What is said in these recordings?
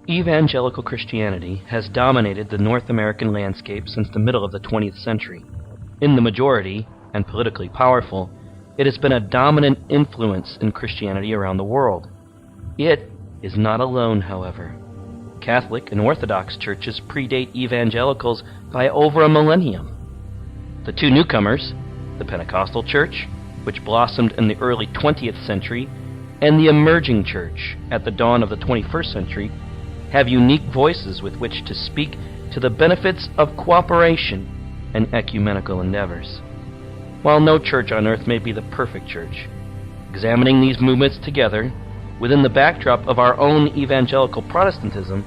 Evangelical Christianity has dominated the North American landscape since the middle of the 20th century. In the majority, and politically powerful, it has been a dominant influence in Christianity around the world. It is not alone, however. Catholic and Orthodox churches predate evangelicals by over a millennium. The two newcomers, the Pentecostal Church, which blossomed in the early 20th century, and the emerging church at the dawn of the 21st century, have unique voices with which to speak to the benefits of cooperation and ecumenical endeavors. While no church on earth may be the perfect church, examining these movements together within the backdrop of our own evangelical Protestantism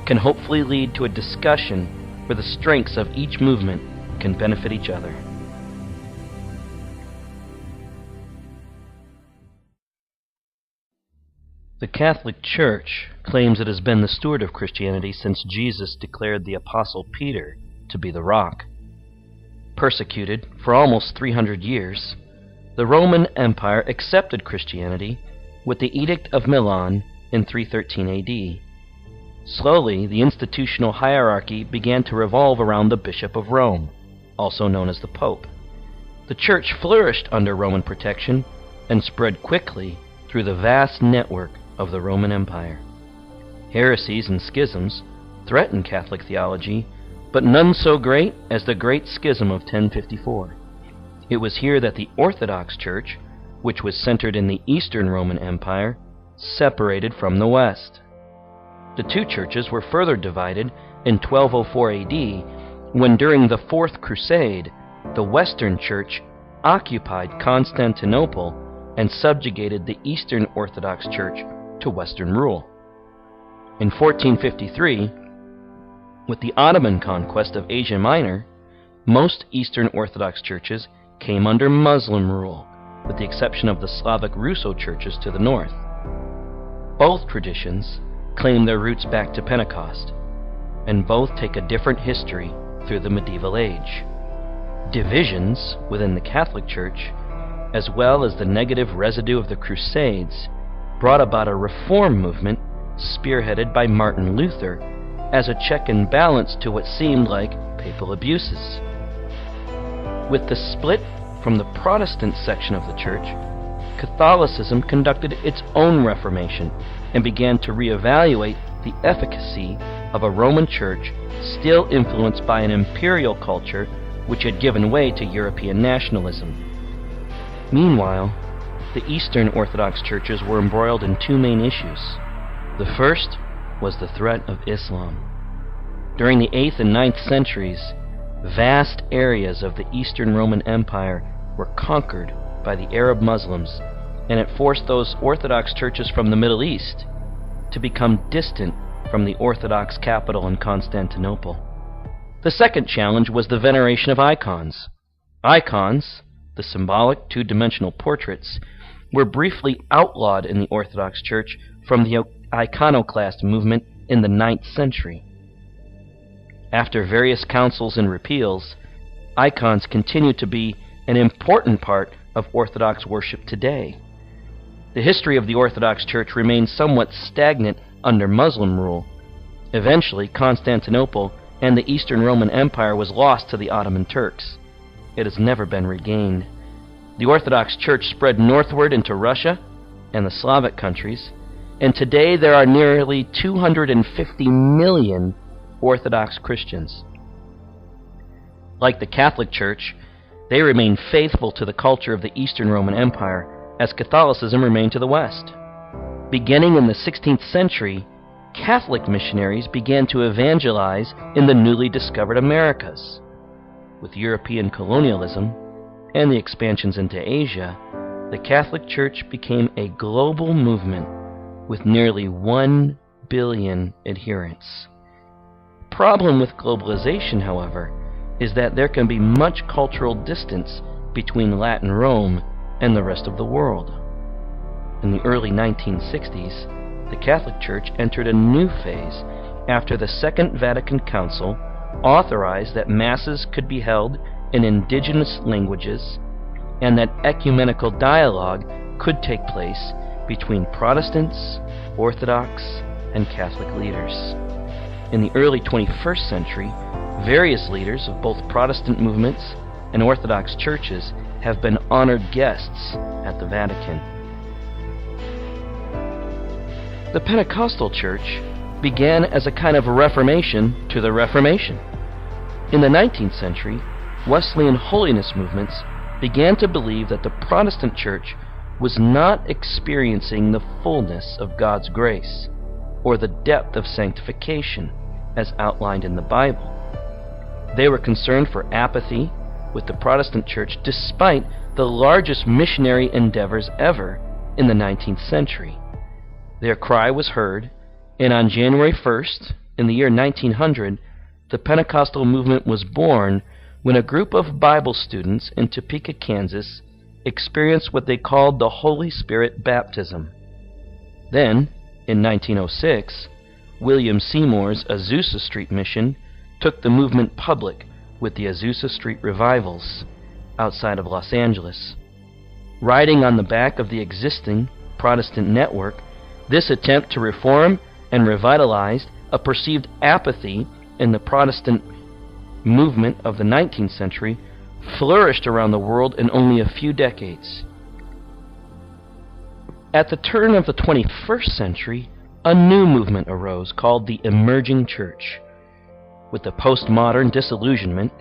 can hopefully lead to a discussion where the strengths of each movement can benefit each other. The Catholic Church claims it has been the steward of Christianity since Jesus declared the Apostle Peter to be the rock. Persecuted for almost 300 years, the Roman Empire accepted Christianity with the Edict of Milan in 313 AD. Slowly, the institutional hierarchy began to revolve around the Bishop of Rome, also known as the Pope. The Church flourished under Roman protection and spread quickly through the vast network of the Roman Empire. Heresies and schisms threatened Catholic theology, but none so great as the Great Schism of 1054. It was here that the Orthodox Church, which was centered in the Eastern Roman Empire, separated from the West. The two churches were further divided in 1204 AD, when during the Fourth Crusade, the Western Church occupied Constantinople and subjugated the Eastern Orthodox Church to Western rule. In 1453, with the Ottoman conquest of Asia Minor, most Eastern Orthodox churches came under Muslim rule, with the exception of the Slavic Russo churches to the north. Both traditions claim their roots back to Pentecost, and both take a different history through the medieval age. Divisions within the Catholic Church, as well as the negative residue of the Crusades, brought about a reform movement spearheaded by Martin Luther as a check and balance to what seemed like papal abuses. With the split from the Protestant section of the Church, Catholicism conducted its own reformation and began to reevaluate the efficacy of a Roman Church still influenced by an imperial culture which had given way to European nationalism. Meanwhile, the Eastern Orthodox churches were embroiled in two main issues. The first was the threat of Islam. During the 8th and 9th centuries, vast areas of the Eastern Roman Empire were conquered by the Arab Muslims, and it forced those Orthodox churches from the Middle East to become distant from the Orthodox capital in Constantinople. The second challenge was the veneration of icons. Icons, the symbolic two-dimensional portraits, were briefly outlawed in the Orthodox Church from the iconoclast movement in the 9th century. After various councils and repeals, icons continue to be an important part of Orthodox worship today. The history of the Orthodox Church remains somewhat stagnant under Muslim rule. Eventually, Constantinople and the Eastern Roman Empire was lost to the Ottoman Turks. It has never been regained. The Orthodox Church spread northward into Russia and the Slavic countries, and today there are nearly 250 million Orthodox Christians. Like the Catholic Church, they remain faithful to the culture of the Eastern Roman Empire, as Catholicism remained to the West. Beginning in the 16th century, Catholic missionaries began to evangelize in the newly discovered Americas. With European colonialism and the expansions into Asia, the Catholic Church became a global movement with nearly 1 billion adherents. The problem with globalization, however, is that there can be much cultural distance between Latin Rome and the rest of the world. In the early 1960s, the Catholic Church entered a new phase after the Second Vatican Council authorized that Masses could be held in indigenous languages and that ecumenical dialogue could take place between Protestants, Orthodox, and Catholic leaders. In the early 21st century, various leaders of both Protestant movements and Orthodox churches have been honored guests at the Vatican. The Pentecostal Church began as a kind of reformation to the Reformation. In the 19th century, Wesleyan holiness movements began to believe that the Protestant Church was not experiencing the fullness of God's grace or the depth of sanctification as outlined in the Bible. They were concerned for apathy with the Protestant Church despite the largest missionary endeavors ever in the 19th century. Their cry was heard, and on January 1st, in the year 1900, the Pentecostal movement was born when a group of Bible students in Topeka, Kansas, experienced what they called the Holy Spirit baptism. Then, in 1906, William Seymour's Azusa Street mission took the movement public with the Azusa Street revivals outside of Los Angeles. Riding on the back of the existing Protestant network, this attempt to reform and revitalize a perceived apathy in the Protestant movement of the 19th century flourished around the world in only a few decades. At the turn of the 21st century, a new movement arose called the Emerging Church. With the postmodern disillusionment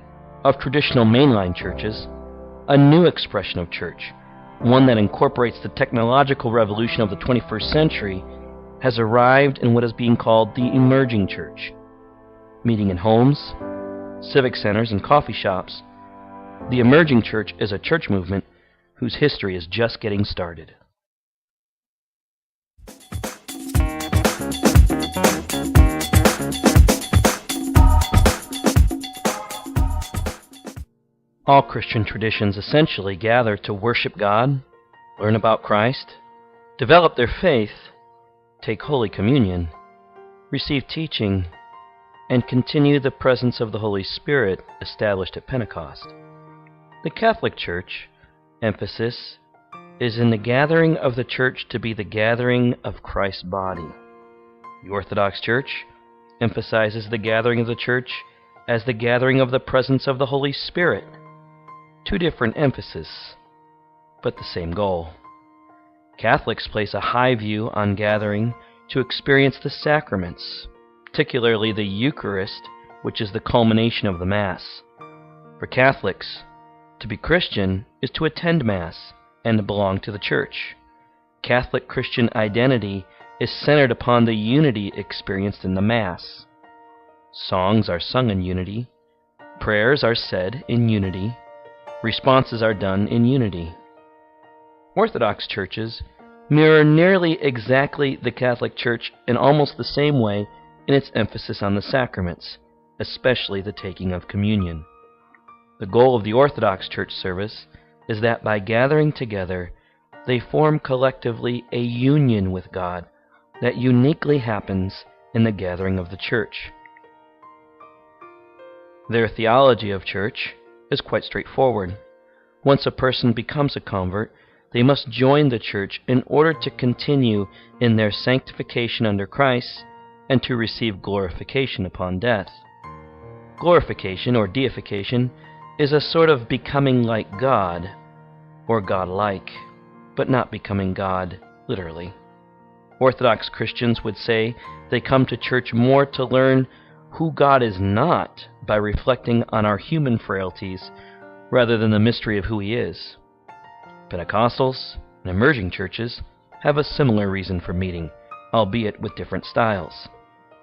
of traditional mainline churches, a new expression of church, one that incorporates the technological revolution of the 21st century, has arrived in what is being called the Emerging Church. Meeting in homes, civic centers, and coffee shops, the Emerging Church is a church movement whose history is just getting started. All Christian traditions essentially gather to worship God, learn about Christ, develop their faith, take Holy Communion, receive teaching, and continue the presence of the Holy Spirit established at Pentecost. The Catholic Church emphasis is in the gathering of the church to be the gathering of Christ's body. The Orthodox Church emphasizes the gathering of the church as the gathering of the presence of the Holy Spirit. Two different emphases, but the same goal. Catholics place a high view on gathering to experience the sacraments, particularly the Eucharist, which is the culmination of the Mass. For Catholics, to be Christian is to attend Mass and to belong to the Church. Catholic Christian identity is centered upon the unity experienced in the Mass. Songs are sung in unity, prayers are said in unity, responses are done in unity. Orthodox churches mirror nearly exactly the Catholic Church in almost the same way in its emphasis on the sacraments, especially the taking of communion. The goal of the Orthodox Church service is that by gathering together, they form collectively a union with God that uniquely happens in the gathering of the church. Their theology of church is quite straightforward. Once a person becomes a convert, they must join the church in order to continue in their sanctification under Christ and to receive glorification upon death. Glorification or deification is a sort of becoming like God, or God-like, but not becoming God literally. Orthodox Christians would say they come to church more to learn who God is not by reflecting on our human frailties rather than the mystery of who He is. Pentecostals and emerging churches have a similar reason for meeting, albeit with different styles.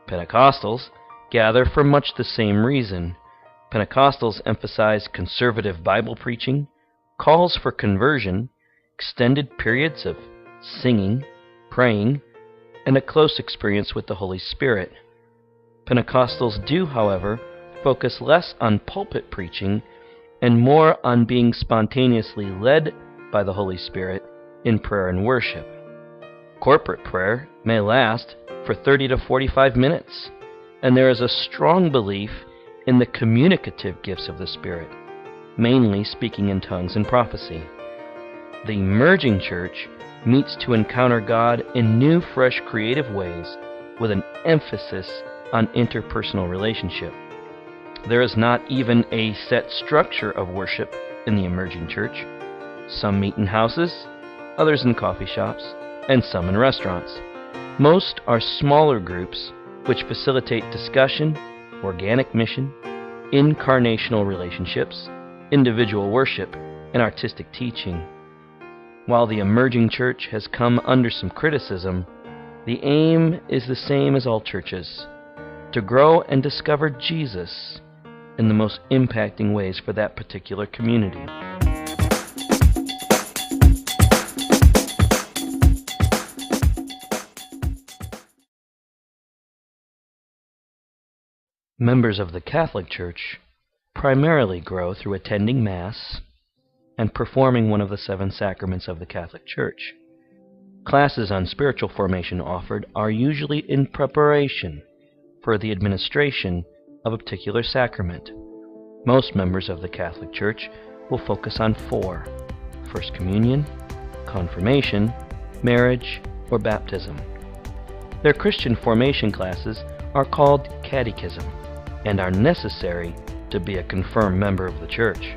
Pentecostals gather for much the same reason. Pentecostals emphasize conservative Bible preaching, calls for conversion, extended periods of singing, praying, and a close experience with the Holy Spirit. Pentecostals do, however, focus less on pulpit preaching and more on being spontaneously led by the Holy Spirit in prayer and worship. Corporate prayer may last for 30 to 45 minutes, and there is a strong belief in the communicative gifts of the Spirit, mainly speaking in tongues and prophecy. The emerging church meets to encounter God in new, fresh, creative ways with an emphasis on interpersonal relationship. There is not even a set structure of worship in the emerging church. Some meet in houses, others in coffee shops, and some in restaurants. Most are smaller groups which facilitate discussion, organic mission, incarnational relationships, individual worship, and artistic teaching. While the emerging church has come under some criticism, the aim is the same as all churches: to grow and discover Jesus in the most impacting ways for that particular community. Members of the Catholic Church primarily grow through attending Mass and performing one of the 7 sacraments of the Catholic Church. Classes on spiritual formation offered are usually in preparation for the administration of a particular sacrament. Most members of the Catholic Church will focus on 4: First Communion, Confirmation, Marriage, or Baptism. Their Christian formation classes are called catechism and are necessary to be a confirmed member of the Church.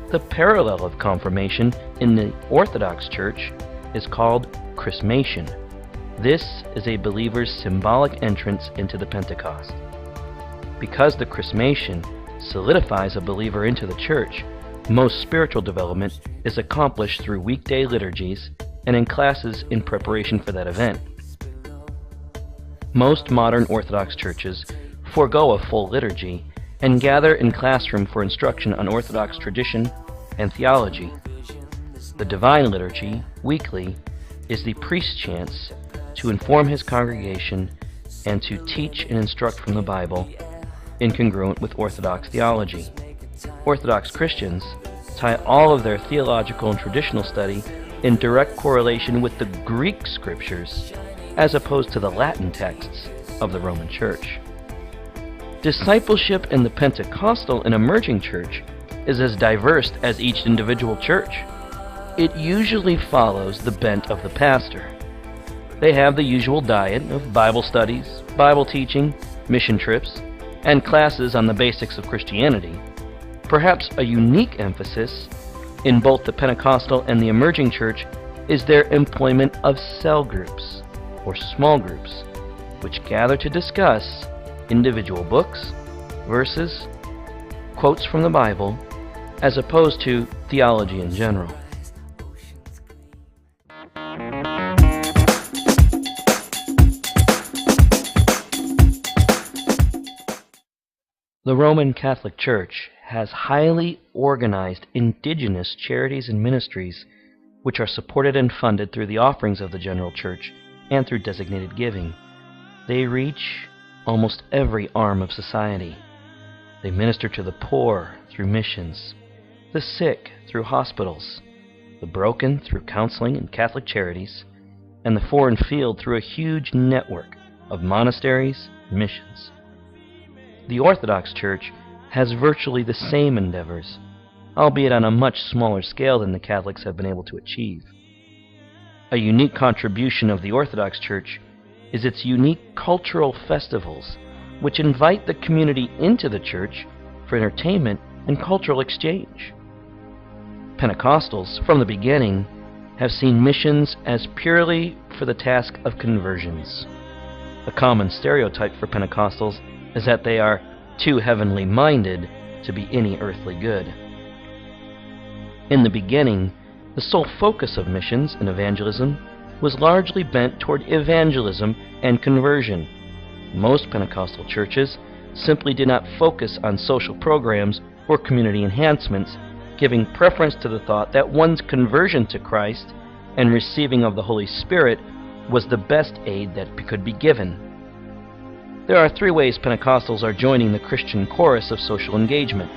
The parallel of confirmation in the Orthodox Church is called chrismation. This is a believer's symbolic entrance into the Pentecost. Because the chrismation solidifies a believer into the Church, most spiritual development is accomplished through weekday liturgies and in classes in preparation for that event. Most modern Orthodox churches forego a full liturgy and gather in classroom for instruction on Orthodox tradition and theology. The Divine Liturgy, weekly, is the priest's chance to inform his congregation and to teach and instruct from the Bible, incongruent with Orthodox theology. Orthodox Christians tie all of their theological and traditional study in direct correlation with the Greek scriptures, as opposed to the Latin texts of the Roman Church. Discipleship in the Pentecostal and emerging church is as diverse as each individual church. It usually follows the bent of the pastor. They have the usual diet of Bible studies, Bible teaching, mission trips, and classes on the basics of Christianity. Perhaps a unique emphasis in both the Pentecostal and the emerging church is their employment of cell groups, or small groups, which gather to discuss individual books, verses, quotes from the Bible, as opposed to theology in general. The Roman Catholic Church has highly organized indigenous charities and ministries which are supported and funded through the offerings of the general church and through designated giving. They reach almost every arm of society. They minister to the poor through missions, the sick through hospitals, the broken through counseling and Catholic charities, and the foreign field through a huge network of monasteries and missions. The Orthodox Church has virtually the same endeavors, albeit on a much smaller scale than the Catholics have been able to achieve. A unique contribution of the Orthodox Church is its unique cultural festivals, which invite the community into the church for entertainment and cultural exchange. Pentecostals, from the beginning, have seen missions as purely for the task of conversions. A common stereotype for Pentecostals is that they are too heavenly minded to be any earthly good. In the beginning, the sole focus of missions and evangelism was largely bent toward evangelism and conversion. Most Pentecostal churches simply did not focus on social programs or community enhancements, giving preference to the thought that one's conversion to Christ and receiving of the Holy Spirit was the best aid that could be given. There are 3 ways Pentecostals are joining the Christian chorus of social engagement.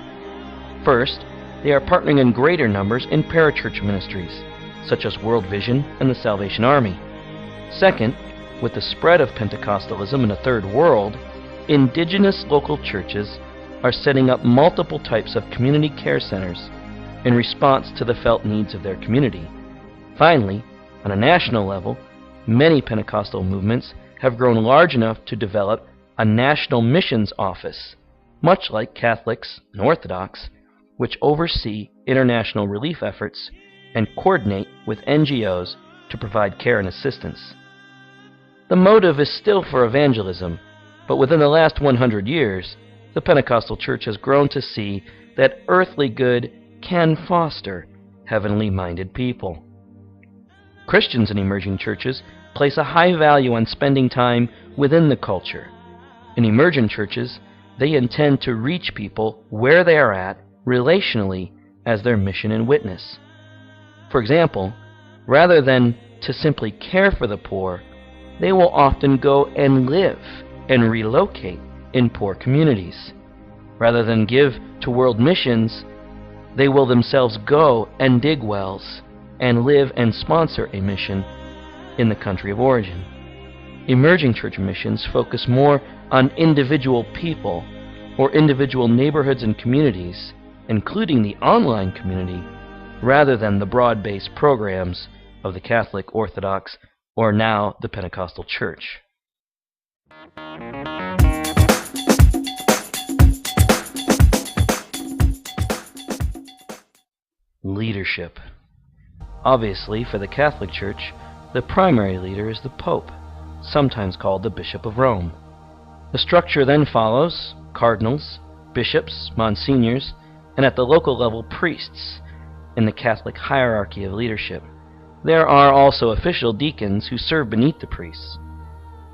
First, they are partnering in greater numbers in parachurch ministries, such as World Vision and the Salvation Army. Second, with the spread of Pentecostalism in the Third World, indigenous local churches are setting up multiple types of community care centers in response to the felt needs of their community. Finally, on a national level, many Pentecostal movements have grown large enough to develop a national missions office, much like Catholics and Orthodox, which oversee international relief efforts and coordinate with NGOs to provide care and assistance. The motive is still for evangelism, but within the last 100 years, the Pentecostal Church has grown to see that earthly good can foster heavenly-minded people. Christians in emerging churches place a high value on spending time within the culture. In emergent churches, they intend to reach people where they are at relationally as their mission and witness. For example, rather than to simply care for the poor, they will often go and live and relocate in poor communities. Rather than give to world missions, they will themselves go and dig wells and live and sponsor a mission in the country of origin. Emerging church missions focus more on individual people or individual neighborhoods and communities, including the online community, rather than the broad-based programs of the Catholic, Orthodox, or now the Pentecostal Church. Leadership. Obviously, for the Catholic Church, the primary leader is the Pope, sometimes called the Bishop of Rome. The structure then follows cardinals, bishops, monsignors, and at the local level, priests in the Catholic hierarchy of leadership. There are also official deacons who serve beneath the priests.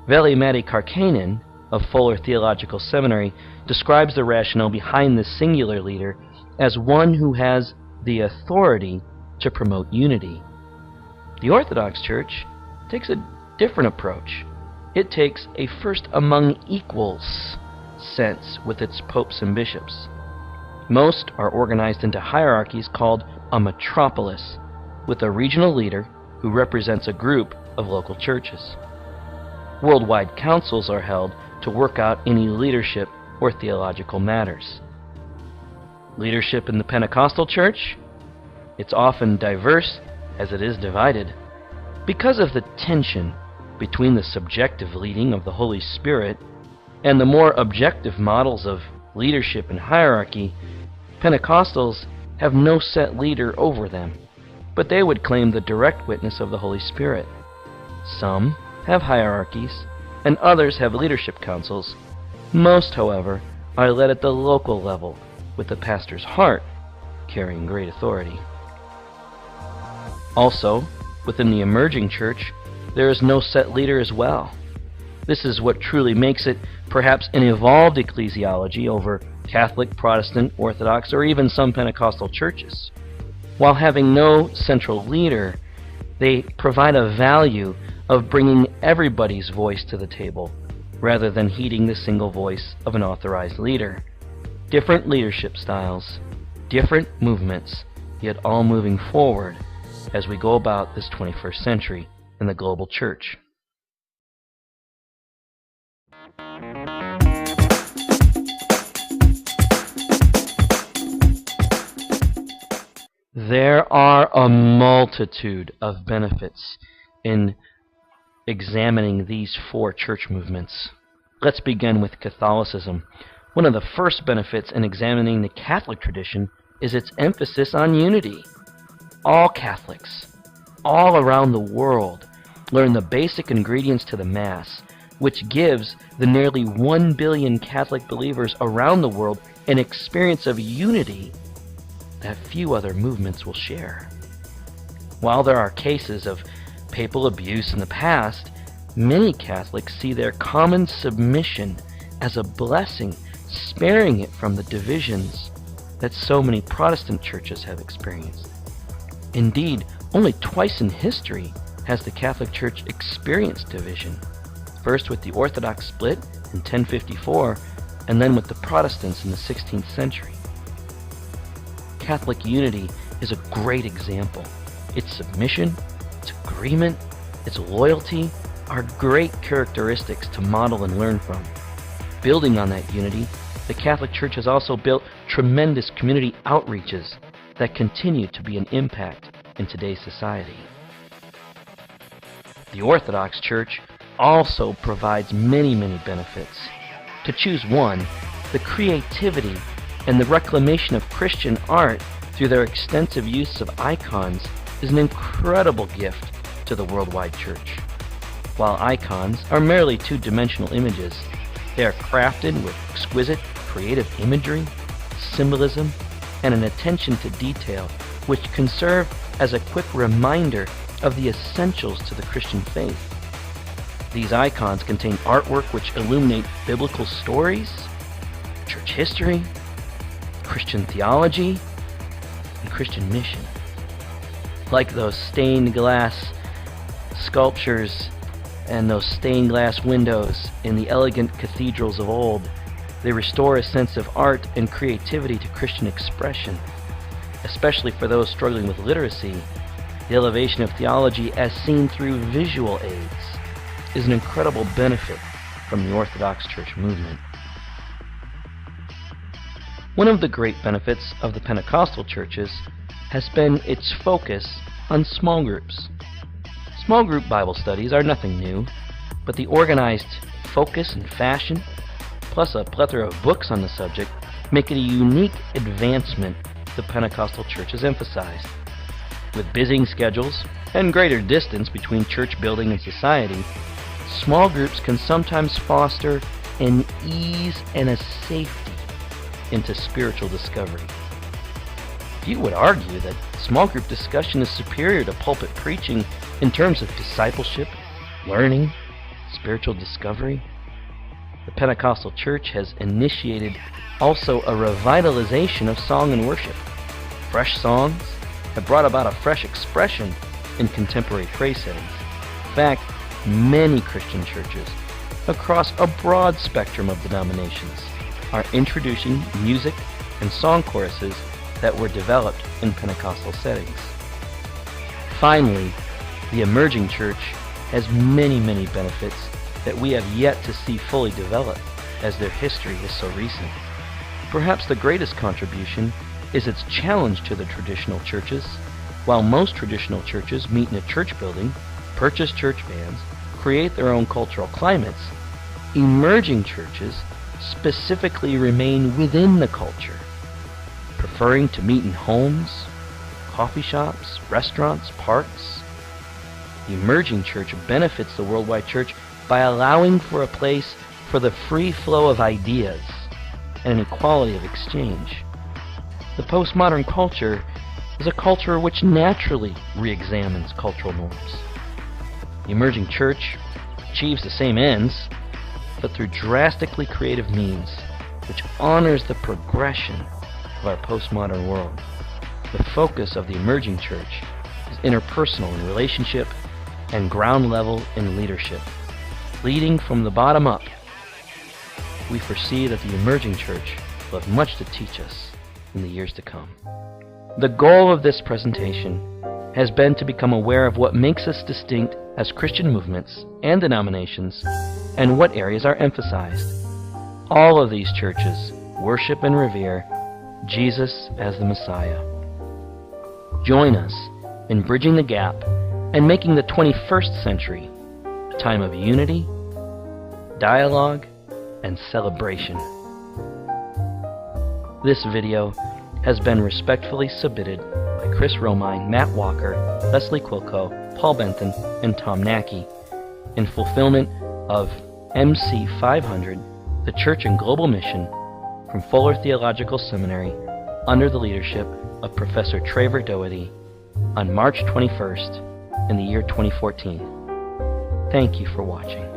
Veli-Matti Kärkkäinen of Fuller Theological Seminary describes the rationale behind this singular leader as one who has the authority to promote unity. The Orthodox Church takes a different approach. It takes a first among equals sense with its popes and bishops. Most are organized into hierarchies called a metropolis, with a regional leader who represents a group of local churches. Worldwide councils are held to work out any leadership or theological matters. Leadership in the Pentecostal Church? It's often diverse as it is divided. Because of the tension between the subjective leading of the Holy Spirit and the more objective models of leadership and hierarchy, Pentecostals have no set leader over them, but they would claim the direct witness of the Holy Spirit. Some have hierarchies, and others have leadership councils. Most, however, are led at the local level, with the pastor's heart carrying great authority. Also, within the emerging church, there is no set leader as well. This is what truly makes it perhaps an evolved ecclesiology over Catholic, Protestant, Orthodox, or even some Pentecostal churches. While having no central leader, they provide a value of bringing everybody's voice to the table, rather than heeding the single voice of an authorized leader. Different leadership styles, different movements, yet all moving forward as we go about this 21st century in the global church. There are a multitude of benefits in examining these four church movements. Let's begin with Catholicism. One of the first benefits in examining the Catholic tradition is its emphasis on unity. All Catholics, all around the world, learn the basic ingredients to the Mass, which gives the nearly 1 billion Catholic believers around the world an experience of unity that few other movements will share. While there are cases of papal abuse in the past, many Catholics see their common submission as a blessing, sparing it from the divisions that so many Protestant churches have experienced. Indeed, only twice in history has the Catholic Church experienced division. First with the Orthodox split in 1054, and then with the Protestants in the 16th century. Catholic unity is a great example. Its submission, its agreement, its loyalty are great characteristics to model and learn from. Building on that unity, the Catholic Church has also built tremendous community outreaches that continue to be an impact in today's society. The Orthodox Church also provides many benefits. To choose one, the creativity and the reclamation of Christian art through their extensive use of icons is an incredible gift to the worldwide church. While icons are merely two-dimensional images, they are crafted with exquisite creative imagery, symbolism, and an attention to detail which can serve as a quick reminder of the essentials to the Christian faith. These icons contain artwork which illuminate biblical stories, church history, Christian theology, and Christian mission. Like those stained glass sculptures and those stained glass windows in the elegant cathedrals of old, they restore a sense of art and creativity to Christian expression. Especially for those struggling with literacy, the elevation of theology as seen through visual aids is an incredible benefit from the Orthodox Church movement. One of the great benefits of the Pentecostal churches has been its focus on small groups. Small group Bible studies are nothing new, but the organized focus and fashion, plus a plethora of books on the subject, make it a unique advancement the Pentecostal church has emphasized. With busy schedules and greater distance between church building and society, small groups can sometimes foster an ease and a safety into spiritual discovery. You would argue that small group discussion is superior to pulpit preaching in terms of discipleship, learning, spiritual discovery. The Pentecostal church has initiated also a revitalization of song and worship. Fresh songs have brought about a fresh expression in contemporary praise settings. In fact, many Christian churches across a broad spectrum of denominations are introducing music and song choruses that were developed in Pentecostal settings. Finally, the emerging church has many benefits that we have yet to see fully develop, as their history is so recent. Perhaps the greatest contribution is its challenge to the traditional churches. While most traditional churches meet in a church building, purchase church vans, create their own cultural climates, emerging churches specifically remain within the culture, preferring to meet in homes, coffee shops, restaurants, parks. The emerging church benefits the worldwide church by allowing for a place for the free flow of ideas and an equality of exchange. The postmodern culture is a culture which naturally re-examines cultural norms. The emerging church achieves the same ends, but through drastically creative means, which honors the progression of our postmodern world. The focus of the emerging church is interpersonal in relationship and ground level in leadership. Leading from the bottom up, we foresee that the emerging church will have much to teach us in the years to come. The goal of this presentation has been to become aware of what makes us distinct as Christian movements and denominations and what areas are emphasized. All of these churches worship and revere Jesus as the Messiah. Join us in bridging the gap and making the 21st century a time of unity, dialogue, and celebration. This video has been respectfully submitted by Chris Romine, Matt Walker, Leslie Quilco, Paul Benton, and Tom Gnacke in fulfillment of MC 500, the Church and Global Mission, from Fuller Theological Seminary under the leadership of Professor Traver Doherty on March 21st in the year 2014. Thank you for watching.